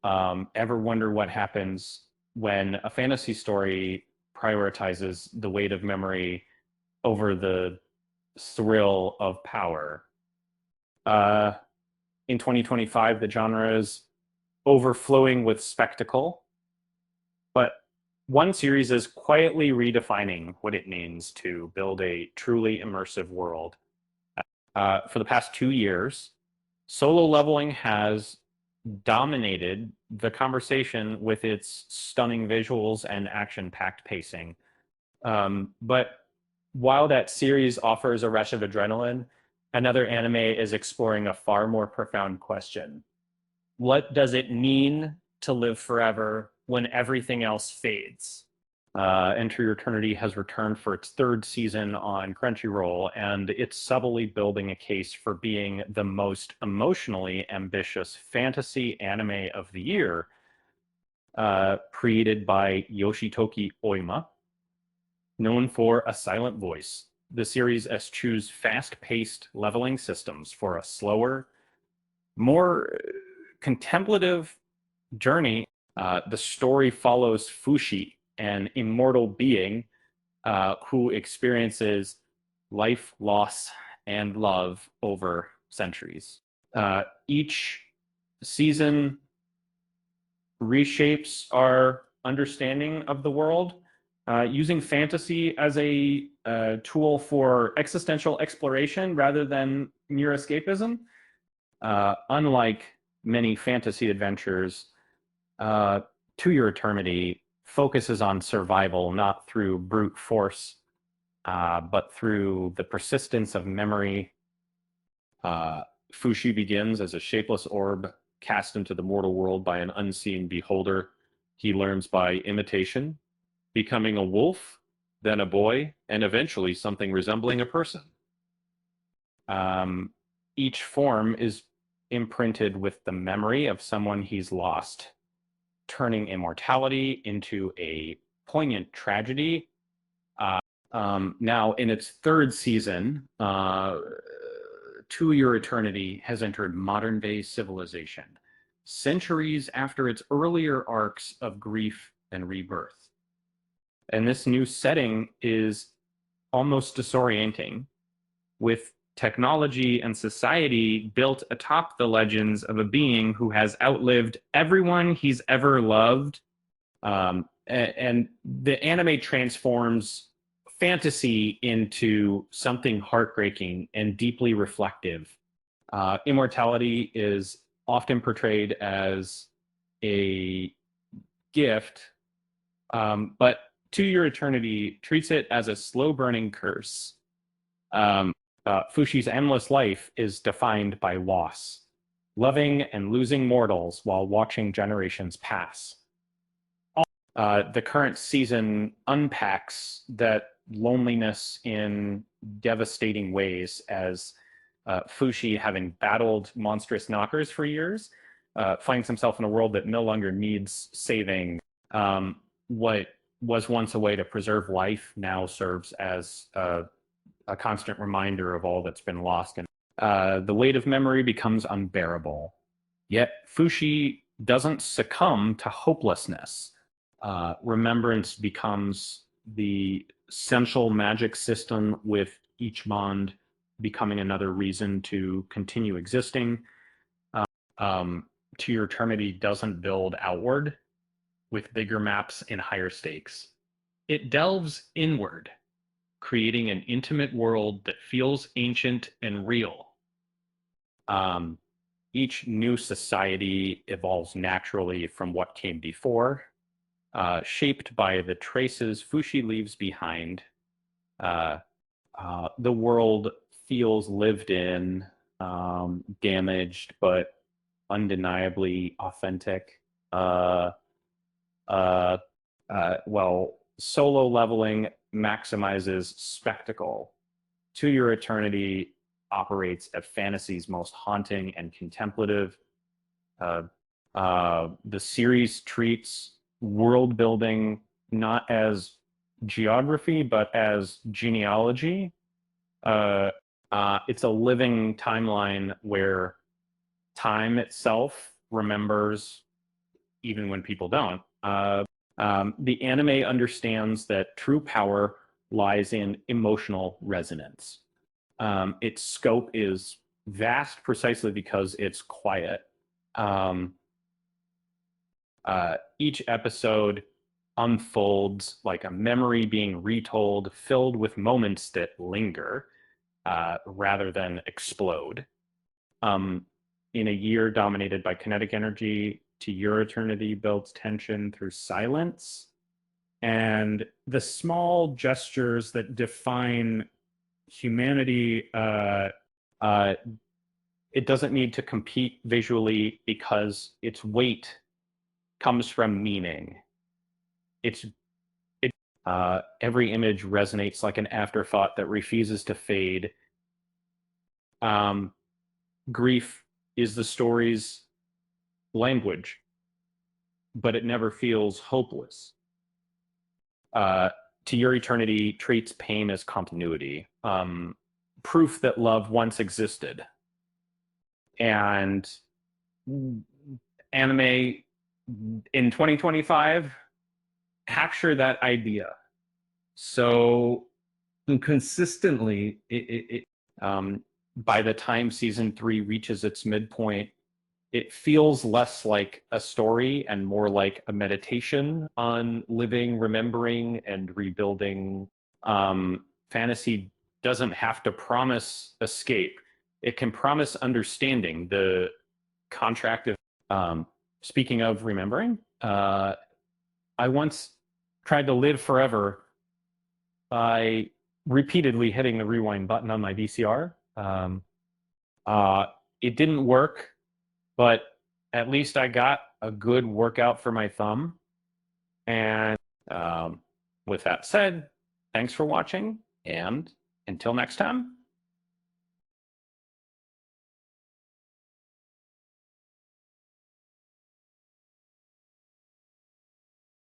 Ever wonder what happens when a fantasy story prioritizes the weight of memory over the thrill of power? Uh, in 2025, the genre is overflowing with spectacle, but one series is quietly redefining what it means to build a truly immersive world. For the past 2 years, solo leveling has dominated the conversation with its stunning visuals and action-packed pacing. But while that series offers a rush of adrenaline, another anime is exploring a far more profound question. What does it mean to live forever when everything else fades? Enter Your Eternity has returned for its third season on Crunchyroll, and it's subtly building a case for being the most emotionally ambitious fantasy anime of the year, created by Yoshitoki Oima, known for A Silent Voice. The series eschews fast-paced leveling systems for a slower, more contemplative journey. The story follows Fushi, an immortal being who experiences life, loss, and love over centuries. Each season reshapes our understanding of the world, using fantasy as a tool for existential exploration rather than mere escapism. Unlike many fantasy adventures, To Your Eternity focuses on survival, not through brute force, but through the persistence of memory. Fushi begins as a shapeless orb cast into the mortal world by an unseen beholder. He learns by imitation, becoming a wolf, then a boy, and eventually something resembling a person. Each form is imprinted with the memory of someone he's lost, turning immortality into a poignant tragedy. Now, in its third season, To Your Eternity has entered modern-day civilization, centuries after its earlier arcs of grief and rebirth. And this new setting is almost disorienting, with technology and society built atop the legends of a being who has outlived everyone he's ever loved. And the anime transforms fantasy into something heartbreaking and deeply reflective. Immortality is often portrayed as a gift, but To Your Eternity treats it as a slow-burning curse. Fushi's endless life is defined by loss, loving and losing mortals while watching generations pass. The current season unpacks that loneliness in devastating ways as Fushi, having battled monstrous knockers for years, finds himself in a world that no longer needs saving. What was once a way to preserve life now serves as a constant reminder of all that's been lost. And the weight of memory becomes unbearable. Yet Fushi doesn't succumb to hopelessness. Remembrance becomes the essential magic system, with each bond becoming another reason to continue existing. To Your Eternity doesn't build outward with bigger maps and higher stakes. It delves inward, creating an intimate world that feels ancient and real. Each new society evolves naturally from what came before, shaped by the traces Fushi leaves behind. The world feels lived in, damaged, but undeniably authentic. Well, solo leveling maximizes spectacle. To Your Eternity operates at fantasy's most haunting and contemplative. The series treats world building not as geography, but as genealogy. It's a living timeline where time itself remembers even when people don't. The anime understands that true power lies in emotional resonance. Its scope is vast precisely because it's quiet. Um, each episode unfolds like a memory being retold, filled with moments that linger rather than explode. Um, in a year dominated by kinetic energy, To Your Eternity builds tension through silence. And the small gestures that define humanity, uh, it doesn't need to compete visually because its weight comes from meaning. It's every image resonates like an afterthought that refuses to fade. Um, Grief is the story's language, but it never feels hopeless. Uh, to Your Eternity treats pain as continuity, proof that love once existed. And anime in 2025 capture that idea. So consistently, by the time season 3 reaches its midpoint, it feels less like a story and more like a meditation on living, remembering, and rebuilding. Fantasy doesn't have to promise escape. It can promise understanding. The contract of, speaking of remembering, I once tried to live forever by repeatedly hitting the rewind button on my VCR. Uh, it didn't work, but at least I got a good workout for my thumb. And with that said, thanks for watching, and until next time.